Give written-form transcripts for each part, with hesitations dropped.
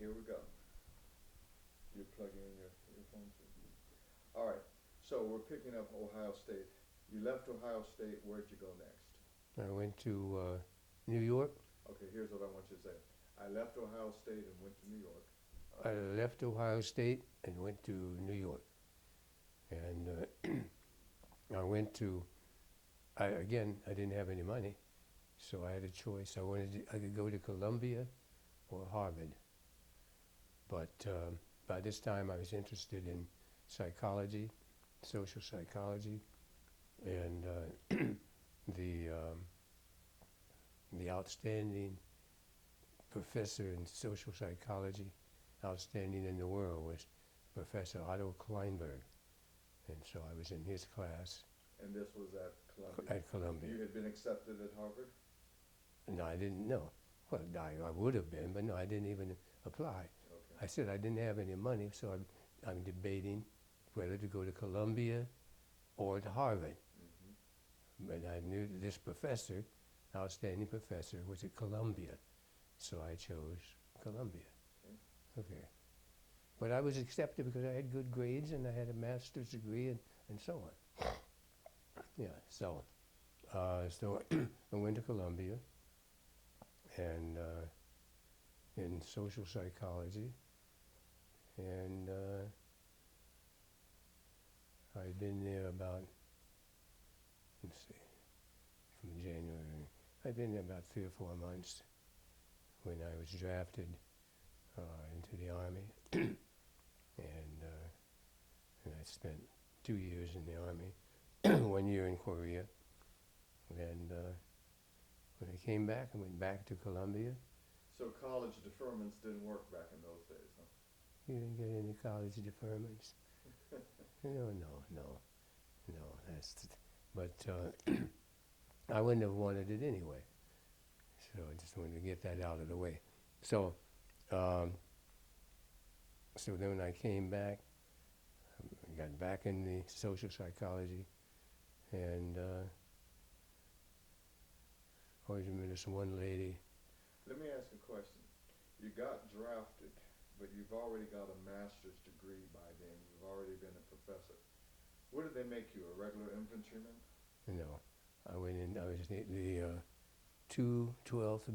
here we go. You're plugging in your phone too. All right, so we're picking up Ohio State. You left Ohio State, where'd you go next? I went to New York. Okay, here's what I want you to say. I left Ohio State and went to New York. I left Ohio State and went to New York. And I went to, I didn't have any money, so I had a choice. I could go to Columbia or Harvard. But by this time I was interested in psychology, social psychology, and the outstanding professor in social psychology, outstanding in the world, was Professor Otto Kleinberg. And so I was in his class And this was at Columbia? at Columbia. You had been accepted at Harvard? No, I didn't know. Well, I would have been, but no, I didn't even apply. Okay. I said I didn't have any money, so I'm debating whether to go to Columbia or to Harvard. Mm-hmm. But I knew that this professor, outstanding professor, was at Columbia, so I chose Columbia. Okay. But I was accepted because I had good grades and I had a master's degree and so on. Yeah, so I went to Columbia and in social psychology, and I'd been there about, let's see, from January. I'd been there about 3 or 4 months when I was drafted into the Army, and I spent 2 years in the Army, 1 year in Korea, and when I came back, I went back to Columbia. So college deferments didn't work back in those days, huh? You didn't get any college deferments? No, but I wouldn't have wanted it anyway, so I just wanted to get that out of the way. So then when I came back, I got back in the social psychology, and always remember this one lady. Let me ask a question. You got drafted, but you've already got a master's degree by then. You've already been a professor. What did they make you, a regular infantryman? No, I went in. I was the 212th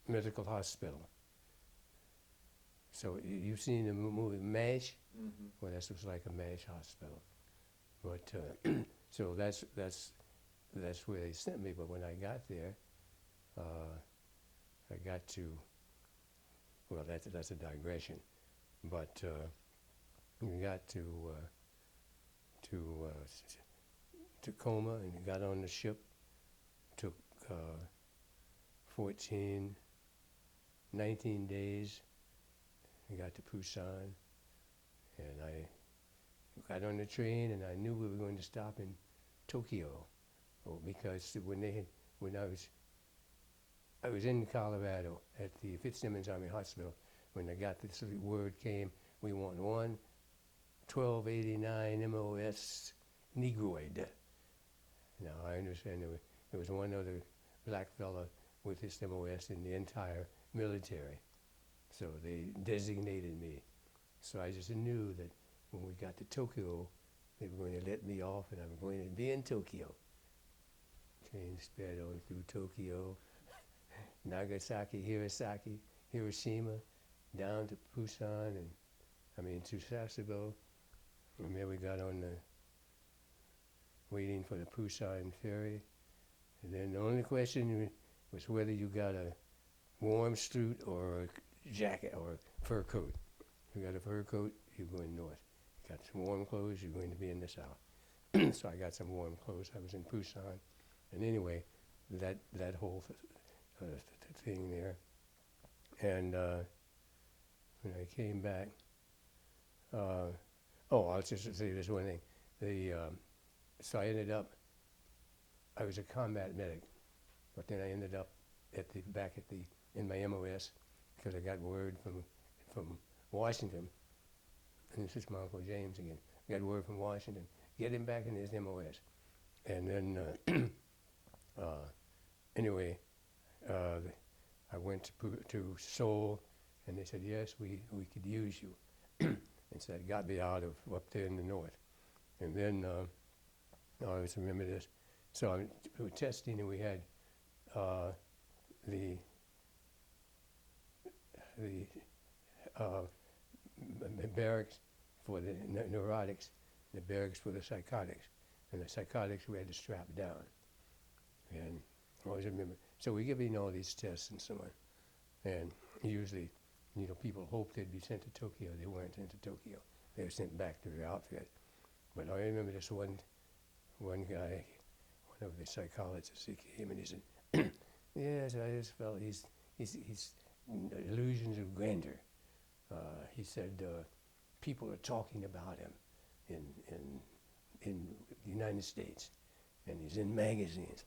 medical hospital. So you've seen the movie MASH? Mm-hmm. Well, this was like a MASH hospital. But so that's where they sent me. But when I got there, I got to. Well, that's a digression. But we got to Tacoma and got on the ship. Took 19 days. We got to Busan, and I got on the train, and I knew we were going to stop in Tokyo, because when I was in Colorado at the Fitzsimmons Army Hospital when I got this word came, we want 1289 MOS Negroid. Now I understand there was one other black fella with this MOS in the entire military. So they designated me. So I just knew that when we got to Tokyo, they were going to let me off and I was going to be in Tokyo. Train sped on through Tokyo, Nagasaki, Hiroshima, down to Busan, to Sasebo. And then we got on waiting for the Busan ferry. And then the only question was whether you got a warm suit or a jacket or a fur coat. If you got a fur coat, you're going north. You got some warm clothes, you're going to be in the south. So I got some warm clothes. I was in Busan. And anyway, that whole thing there. And when I came back, I'll just say this one thing. So I ended up, I was a combat medic, but then I ended up in my MOS because I got word from Washington, and this is my Uncle James again. I got word from Washington, get him back in his MOS. And then, anyway, went to Seoul, and they said, yes, we could use you. And so that got me out of up there in the north. And then, I always remember this. So we were testing, and we had the barracks for the neurotics, the barracks for the psychotics. And the psychotics we had to strap down. And I always remember. So we give in all these tests and so on. And usually, people hoped they'd be sent to Tokyo. They weren't sent to Tokyo. They were sent back to their outfit. But I remember this one guy, one of the psychologists, he came and he said, yes, this fellow, he's illusions of grandeur. He said, people are talking about him in the United States, and he's in magazines.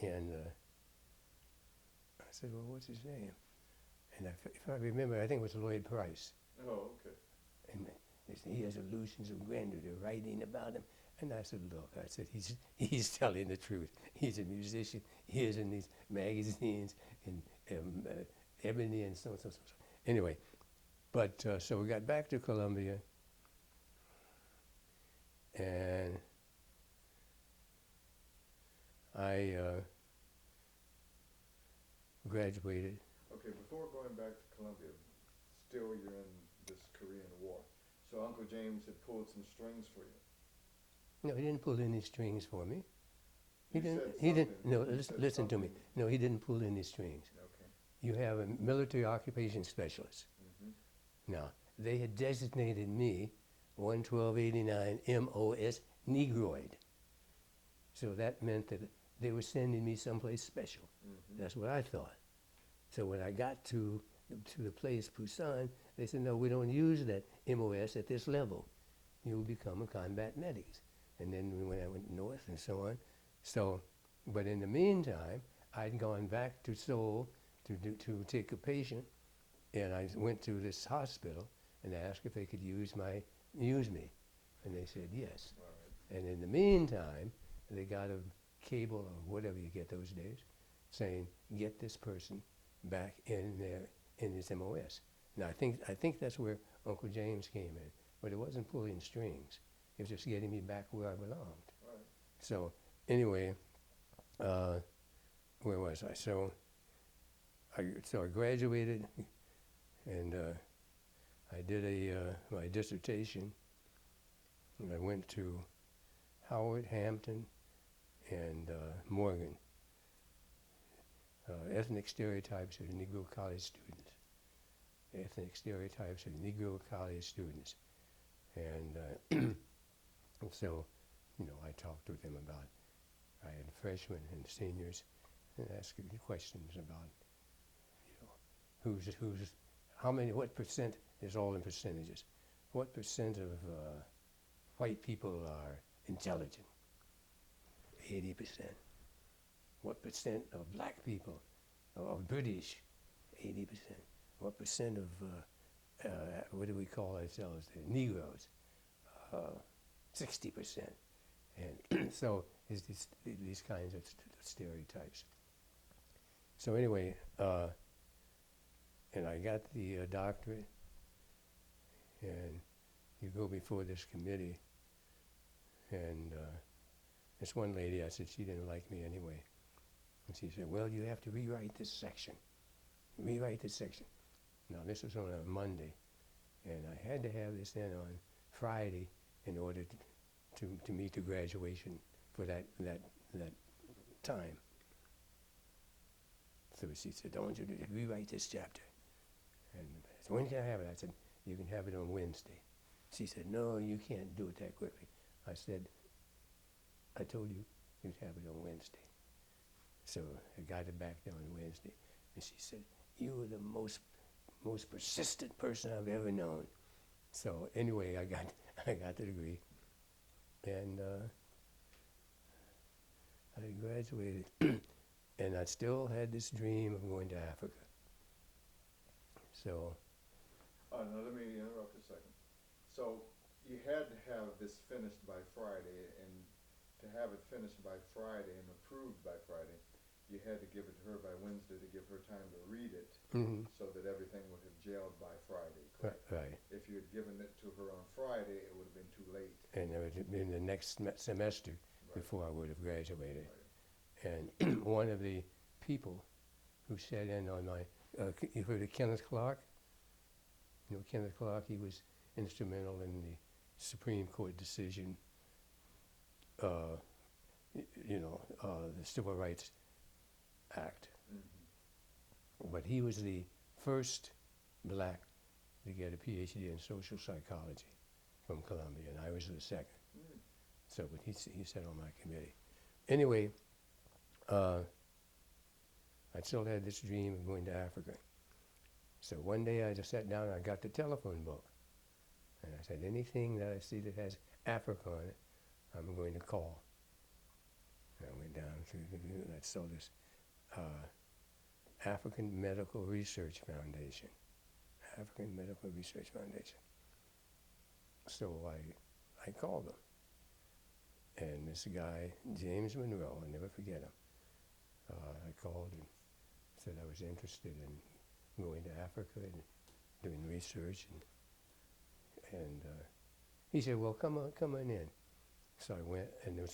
And I said, well, what's his name? And if I remember, I think it was Lloyd Price. Oh, okay. And they said, he has illusions of grandeur. They're writing about him. And I said, look, he's telling the truth. He's a musician. He is in these magazines and Ebony and so on, so on, so on. Anyway, but so we got back to Columbia, and I graduated. Okay, before going back to Columbia, still you're in this Korean War. So Uncle James had pulled some strings for you. No, he didn't pull any strings for me. He You didn't. said He didn't. something. No, You listen, said listen to me. something. No, he didn't pull any strings. Okay. You have a military occupation specialist. Mm-hmm. Now, they had designated me 11289 MOS Negroid. So that meant that they were sending me someplace special. Mm-hmm. That's what I thought. So when I got to the place, Busan, they said, no, we don't use that MOS at this level. You'll become a combat medic. And then when I went north and so on. So, but in the meantime, I'd gone back to Seoul to take a patient, and I went to this hospital and asked if they could use me. And they said yes. All right. And in the meantime, they got a cable or whatever you get those days saying, get this person back in his MOS. Now I think that's where Uncle James came in, but it wasn't pulling strings. It was just getting me back where I belonged. All right. So anyway, where was I? So I graduated, and I did my dissertation, and I went to Howard, Hampton, and Morgan. Ethnic stereotypes of Negro college students. Ethnic stereotypes of Negro college students. And so, I talked with them about, I had freshmen and seniors, and asked questions about, what percent is all in percentages. What percent of white people are intelligent? 80%. What percent of black people are British? 80%. What percent of, what do we call ourselves, the Negroes? 60%. And so it's these kinds of stereotypes. So anyway, and I got the doctorate, and you go before this committee, and this one lady, I said she didn't like me anyway. And she said, well, you have to rewrite this section. Rewrite this section. Now, this was on a Monday, and I had to have this in on Friday in order to meet the graduation for that time. So she said, don't you rewrite this chapter? And I said, when can I have it? I said, you can have it on Wednesday. She said, no, you can't do it that quickly. I said, I told you you'd have it on Wednesday. So I got it back there on Wednesday, and she said, you are the most persistent person I've ever known. So anyway, I got the degree, and I graduated, and I still had this dream of going to Africa. So. Now let me interrupt a second. So you had to have this finished by Friday, and to have it finished by Friday and approved by Friday, you had to give it to her by Wednesday to give her time to read it, Mm-hmm. so that everything would have jailed by Friday, Right, correct? right. If you had given it to her on Friday, it would have been too late. And it would have been the next semester Right, before I would have graduated. right. And one of the people who sat in on my, you heard of Kenneth Clark? You know Kenneth Clark? He was instrumental in the Supreme Court decision, the Civil Rights Act. Mhm. But he was the first black to get a PhD in social psychology from Columbia, and I was the second. Mm. So, but he sat on my committee. Anyway, I still had this dream of going to Africa. So one day I just sat down and I got the telephone book. And I said, anything that I see that has Africa on it, I'm going to call. And I went down to, and I saw this African Medical Research Foundation. African Medical Research Foundation. So I called them. And this guy, James Monroe, I'll never forget him. I called and said I was interested in going to Africa and doing research. And he said, well, come on in. So I went, and there was